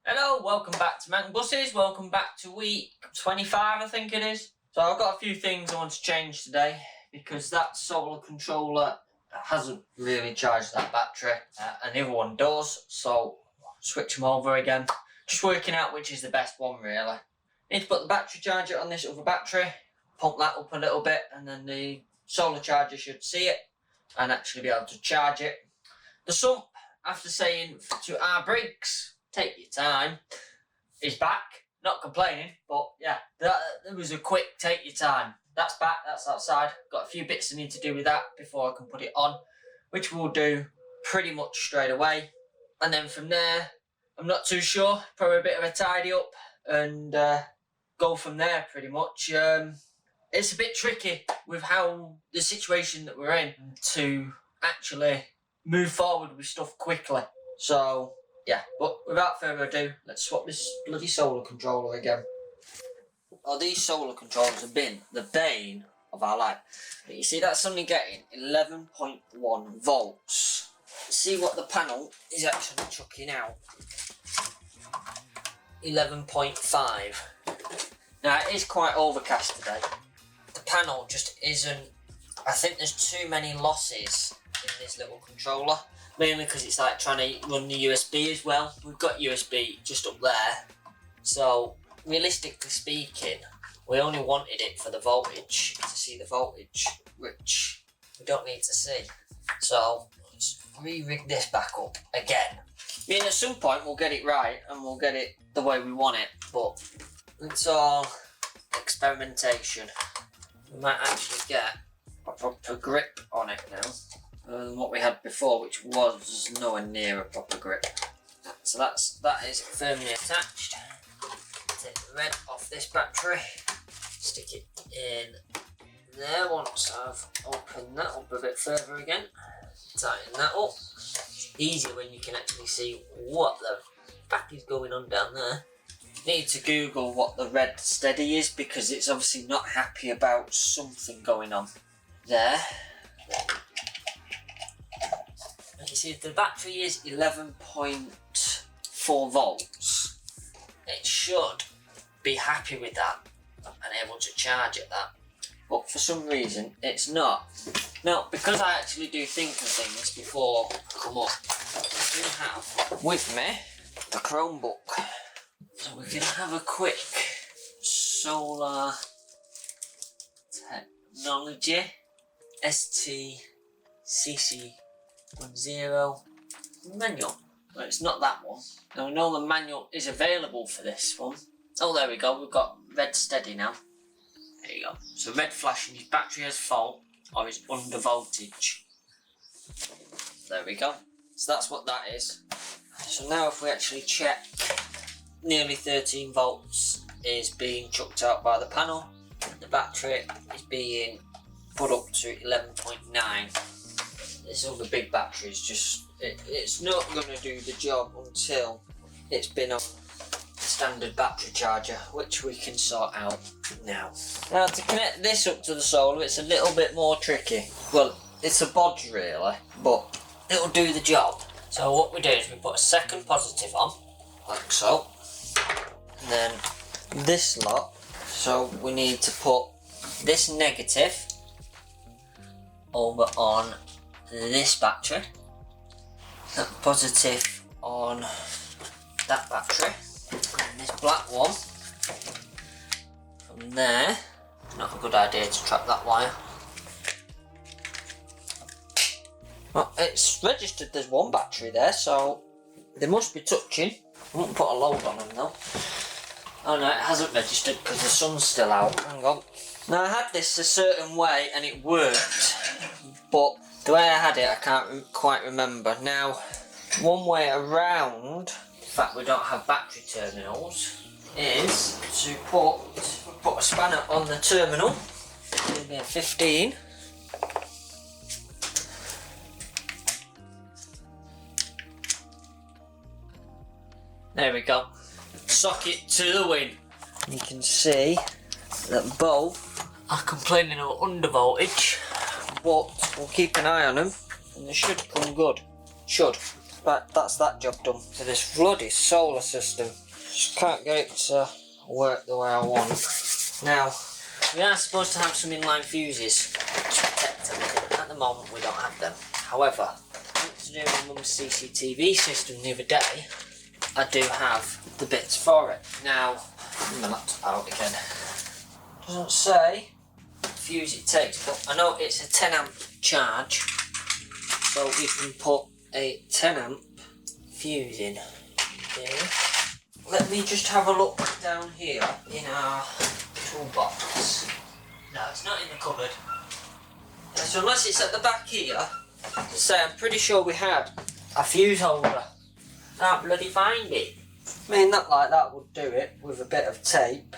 Hello, welcome back to Mountain Buses. Welcome back to week 25, I think it is. So I've got a few things I want to change today because that solar controller hasn't really charged that battery, and the other one does. So switch them over again. Just working out which is the best one, really. Need to put the battery charger on this other battery, pump that up a little bit, and then the solar charger should see it and actually be able to charge it. The sump, after saying to our brakes, take your time, is back. Not complaining, but yeah, that was a quick take your time. That's back, that's outside. Got a few bits I need to do with that before I can put it on, which we'll do pretty much straight away. And then from there, I'm not too sure, probably a bit of a tidy up and go from there pretty much. It's a bit tricky with how the situation that we're in to actually move forward with stuff quickly. So yeah, but without further ado, let's swap this bloody solar controller again. Oh, these solar controllers have been the bane of our life. But you see, that's only getting 11.1 volts. Let's see what the panel is actually chucking out. 11.5. Now, it is quite overcast today. The panel just isn't... I think there's too many losses in this little controller. Mainly because it's like trying to run the USB as well. We've got USB just up there. So, realistically speaking, we only wanted it for the voltage, to see the voltage, which we don't need to see. So, let's re-rig this back up again. I mean, at some point we'll get it right and we'll get it the way we want it, but it's all experimentation. We might actually get a proper grip on it now than what we had before, which was nowhere near a proper grip. So that is firmly attached. Take the red off this battery, stick it in there once I've opened that up a bit further again. Tighten that up. It's easier when you can actually see what the fuck is going on down there. Need to Google what the red steady is because it's obviously not happy about something going on there. You see, the battery is 11.4 volts. It should be happy with that and able to charge at that. But for some reason, it's not. Now, because I actually do think of things before I come up, I do have with me the Chromebook. So we're going to have a quick solar technology STCC10 manual. Well, it's not that one. Now, I know the manual is available for this one. Oh, there we go. We've got red steady now. There you go. So red flashing his battery has fault or is under voltage. There we go. So that's what that is. So now if we actually check, nearly 13 volts is being chucked out by the panel. The battery is being put up to 11.9. This other big battery is just, it's not going to do the job until it's been on standard battery charger, which we can sort out now. Now, to connect this up to the solar, it's a little bit more tricky. Well, it's a bodge really, but it'll do the job. So what we do is we put a second positive on, like so, and then this lot. So we need to put this negative over on this battery, that positive on that battery, and this black one from there. Not a good idea to trap that wire. Well, it's registered there's one battery there, so they must be touching. I won't put a load on them though. Oh no, it hasn't registered because the sun's still out. Hang on. Now I had this a certain way and it worked, but the way I had it I can't quite remember. Now, one way around the fact we don't have battery terminals is to put a spanner on the terminal, maybe a 15. There we go. Socket to the win. You can see that both are complaining of under voltage, but we'll keep an eye on them and they should come good. Should. Right, that's that job done. So this bloody solar system, just can't get it to work the way I want. Now, we are supposed to have some inline fuses to protect them. At the moment we don't have them. However, thanks to doing my mum's CCTV system the other day, I do have the bits for it. Now, my laptop out again. Doesn't say the fuse it takes, but I know it's a 10 amp charge, so we can put a 10 amp fuse in there. Let me just have a look down here in our toolbox. No, it's not in the cupboard. So unless it's at the back here, to say I'm pretty sure we had a fuse holder. Can't bloody find it. I mean, that like that would do it with a bit of tape,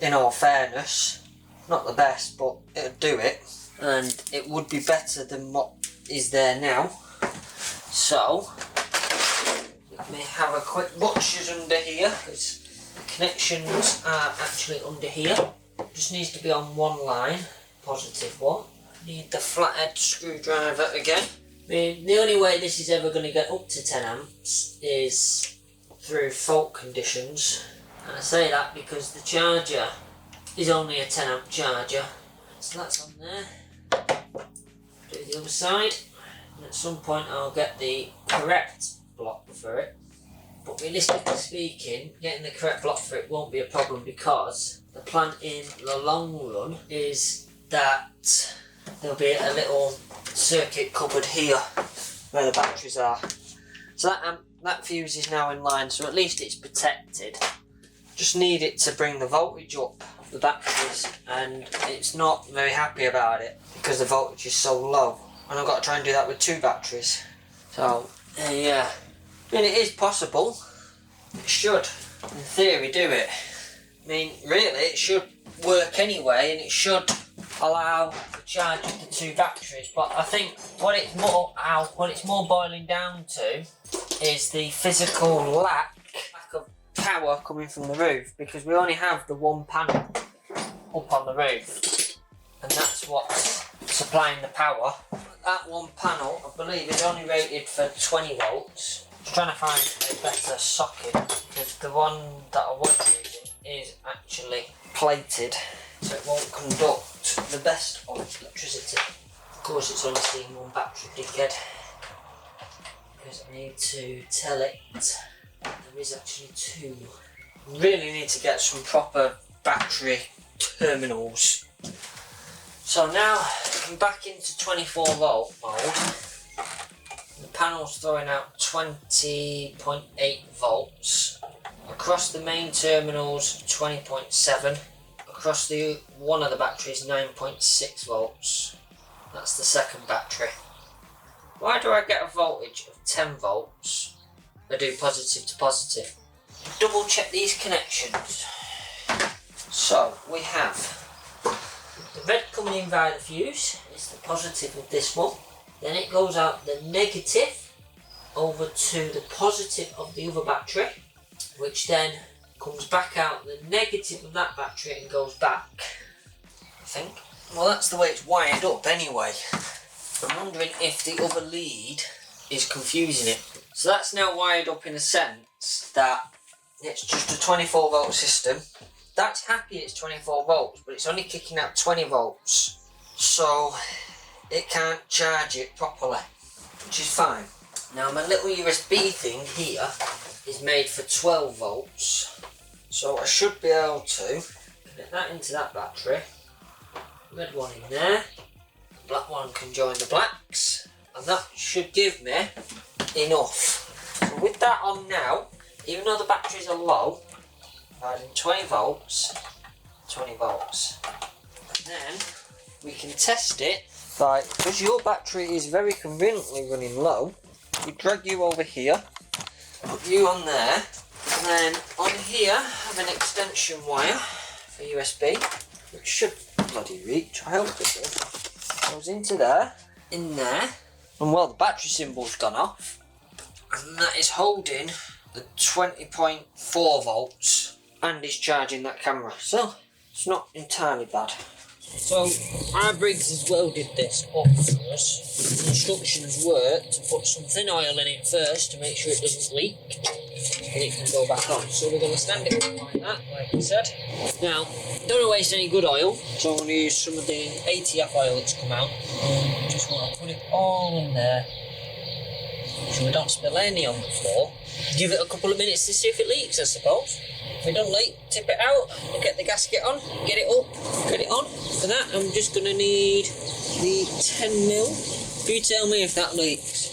in all fairness. Not the best, but it'd do it. And it would be better than what is there now. So, let me have a quick butcher's under here, because the connections are actually under here. Just needs to be on one line, positive one. Need the flathead screwdriver again. I mean, the only way this is ever going to get up to 10 amps is through fault conditions. And I say that because the charger is only a 10 amp charger. So that's on there. Do the other side. And at some point I'll get the correct block for it. But realistically speaking, getting the correct block for it won't be a problem, because the plan in the long run is that there'll be a little circuit cupboard here where the batteries are. So that fuse is now in line, so at least it's protected. Just need it to bring the voltage up of the batteries, and it's not very happy about it because the voltage is so low. And I've got to try and do that with 2 batteries. So, yeah. I mean, it is possible. It should, in theory, do it. I mean, really, it should work anyway, and it should allow the charge of the 2 batteries. But I think what it's more boiling down to is the physical lack of power coming from the roof, because we only have the one panel up on the roof, and that's what's supplying the power. That one panel, I believe, is only rated for 20 volts. I'm trying to find a better socket, because the one that I was using is actually plated, so it won't conduct the best of electricity. Of course, it's only seeing one battery, dickhead, because I need to tell it there is actually 2. Really need to get some proper battery terminals. So now I'm back into 24 volt mode. The panel's throwing out 20.8 volts. Across the main terminals 20.7. Across the one of the batteries 9.6 volts. That's the second battery. Why do I get a voltage of 10 volts? I do positive to positive. Double check these connections. So we have the red coming in via the fuse is the positive of this one. Then it goes out the negative over to the positive of the other battery, which then comes back out the negative of that battery and goes back, I think. Well, that's the way it's wired up anyway. I'm wondering if the other lead is confusing it. So that's now wired up in a sense that it's just a 24 volt system. That's happy it's 24 volts, but it's only kicking out 20 volts. So it can't charge it properly, which is fine. Now my little USB thing here is made for 12 volts. So I should be able to connect that into that battery. Red one in there. The black one can join the blacks. And that should give me enough. So with that on now, even though the batteries are low, adding 20 volts, 20 volts. And then we can test it by, because your battery is very conveniently running low, we drag you over here, put you on there, and then on here have an extension wire for USB, which should bloody reach, I hope it does. Goes into there, in there, and well, the battery symbol's gone off, and that is holding the 20.4 volts and is charging that camera, so it's not entirely bad. So our Briggs has welded this up for us. The instructions were to put some thin oil in it first to make sure it doesn't leak, and it can go back on. So we're going to stand it up like that, like I said. Now, don't want to waste any good oil, so I'm going to use some of the ATF oil that's come out. Just want to put it all in there, so we don't spill any on the floor. Give it a couple of minutes to see if it leaks, I suppose. If it don't leak, tip it out, get the gasket on, get it up, get it on. For that, I'm just going to need the 10mm. You tell me if that leaks.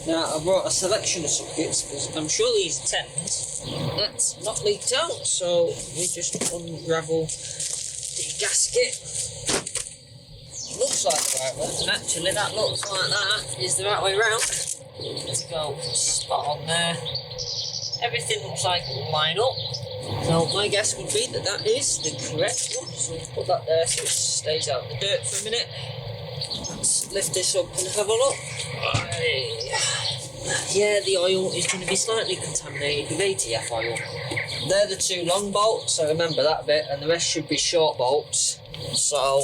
Now, I brought a selection of sockets because I'm sure these 10s, that's not leaked out, so we just unravel the gasket. Looks like the right way, and actually that looks like that is the right way round. Let's go spot on there. Everything looks like it'll line up. So my guess would be that that is the correct one. So we'll put that there so it stays out in the dirt for a minute. Let's lift this up and have a look. Yeah, the oil is going to be slightly contaminated with ATF oil. They're the two long bolts, so remember that bit, and the rest should be short bolts. So,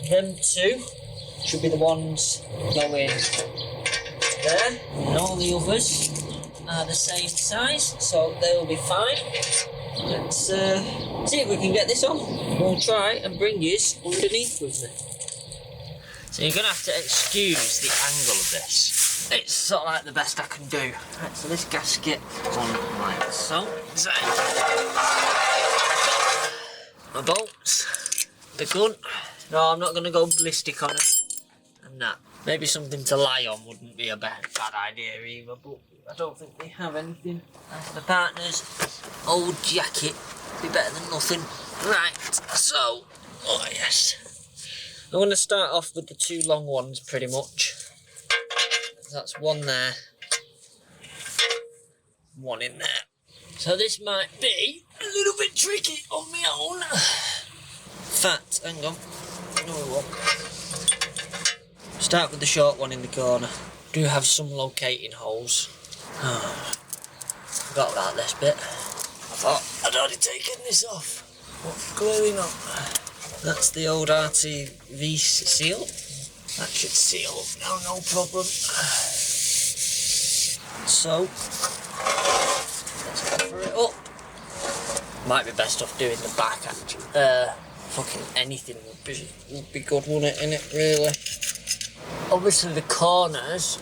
them two should be the ones going there, and all the others are the same size, so they'll be fine. Let's see if we can get this on. We'll try and bring yous underneath with me. So you're going to have to excuse the angle of this. It's sort of like the best I can do. Right, so this gasket is on like so. My bolts, the gun. No, I'm not going to go ballistic on it. And that. Maybe something to lie on wouldn't be a bad idea either, but I don't think they have anything. And the partner's old jacket be better than nothing. Right, so, oh yes. I'm going to start off with the two long ones pretty much. That's one there, one in there. So this might be a little bit tricky on my own. Fact, hang on. No, it won't. Start with the short one in the corner. Do have some locating holes. Forgot about this bit. I thought I'd already taken this off. But clearly not. That's the old RTV seal. That should seal up now, no problem. So, let's cover it up. Might be best off doing the back actually. Fucking anything would be good, wouldn't it, innit, really? Obviously the corners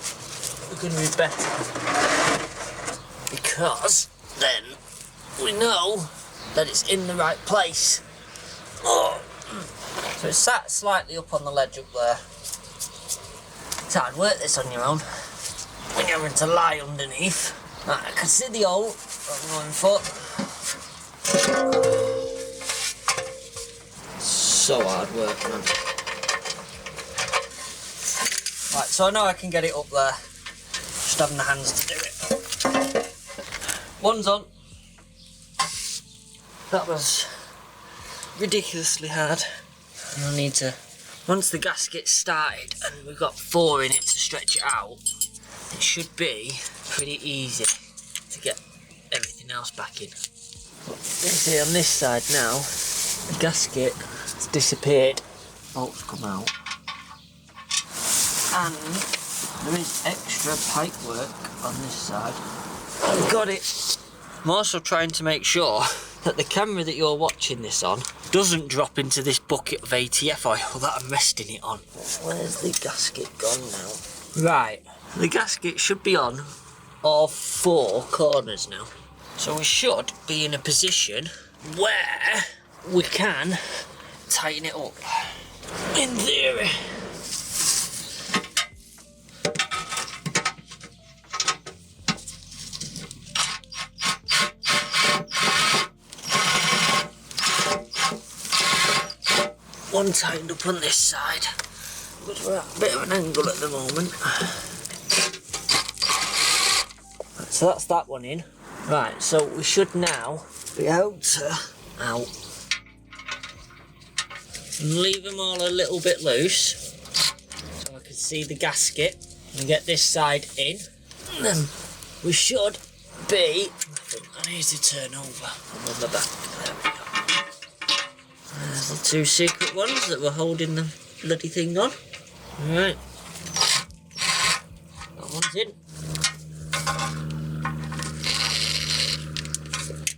are going to be better, because then we know that it's in the right place. Oh. So it's sat slightly up on the ledge up there. It's hard work this on your own when you're having to lie underneath. Right, I can see the hole on one foot. So hard work, man. Right, so I know I can get it up there. Just having the hands to do it. One's on. That was ridiculously hard. And I need to, once the gasket's started and we've got 4 in it to stretch it out, it should be pretty easy to get everything else back in. But you can see on this side now, the gasket has disappeared. Bolts come out. And there is extra pipe work on this side. I've got it. I'm also trying to make sure that the camera that you're watching this on doesn't drop into this bucket of ATF oil that I'm resting it on. Where's the gasket gone now? Right, the gasket should be on all 4 corners now. So we should be in a position where we can tighten it up. In theory. One tightened up on this side, but we're at a bit of an angle at the moment. So that's that one in. Right, so we should now be able to and leave them all a little bit loose so I can see the gasket and get this side in. And then we should be, I need to turn over. I'm on my back. There we go. There's the two secret ones that were holding the bloody thing on. Alright. That one's in.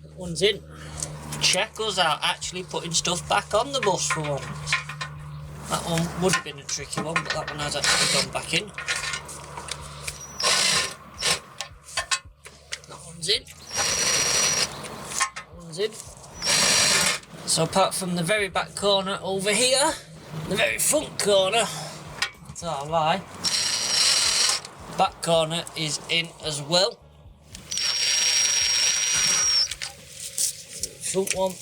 That one's in. Check us out actually putting stuff back on the bus for once. That one would have been a tricky one, but that one has actually gone back in. That one's in. That one's in. So apart from the very back corner over here, the very front corner, that's all a lie. The back corner is in as well. Front one.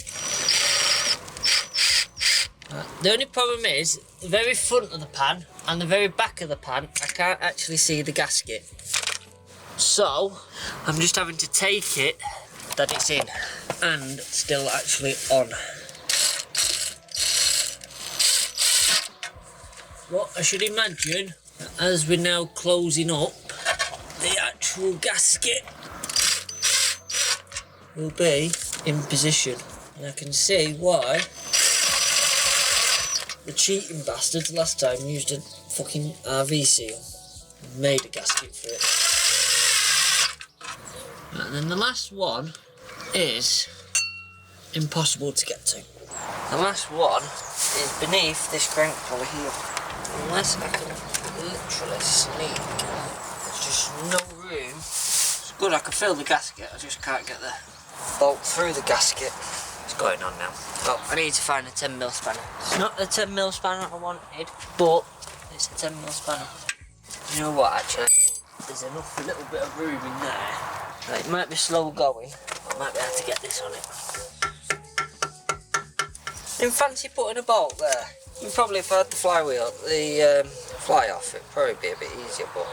The only problem is, the very front of the pan and the very back of the pan, I can't actually see the gasket. So, I'm just having to take it that it's in and still actually on. What I should imagine, as we're now closing up, the actual gasket will be in position. And I can see why the cheating bastards last time used a fucking RV seal and made a gasket for it. And then the last one is impossible to get to. The last one is beneath this crank pulley here. Unless I can literally sneak, there's just no room. It's good I can fill the gasket, I just can't get the bolt through the gasket. What's going on now? Oh, I need to find a 10mm spanner. It's not the 10mm spanner I wanted, but it's a 10mm spanner. You know what, actually, I think there's enough, a little bit of room in there. Right, it might be slow going, but I might be able to get this on it. Didn't fancy putting a bolt there. You probably, if I had the flywheel, the fly off, it'd probably be a bit easier, but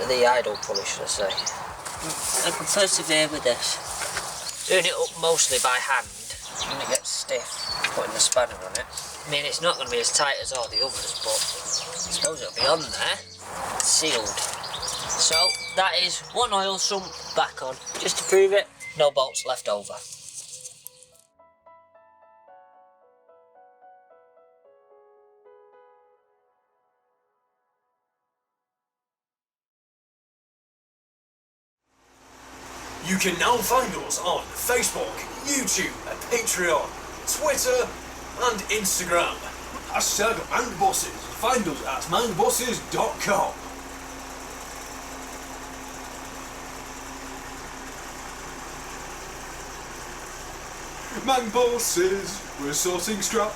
the idle pulley, should I say. I can persevere with this. Doing it up mostly by hand, when it gets stiff, putting the spanner on it. I mean, it's not going to be as tight as all the others, but I suppose it'll be on there, sealed. So, that is one oil sump back on. Just to prove it, no bolts left over. You can now find us on Facebook, YouTube, Patreon, Twitter and Instagram. Hashtag MangBosses. Find us at mangbosses.com. MangBosses, we're sorting scrap.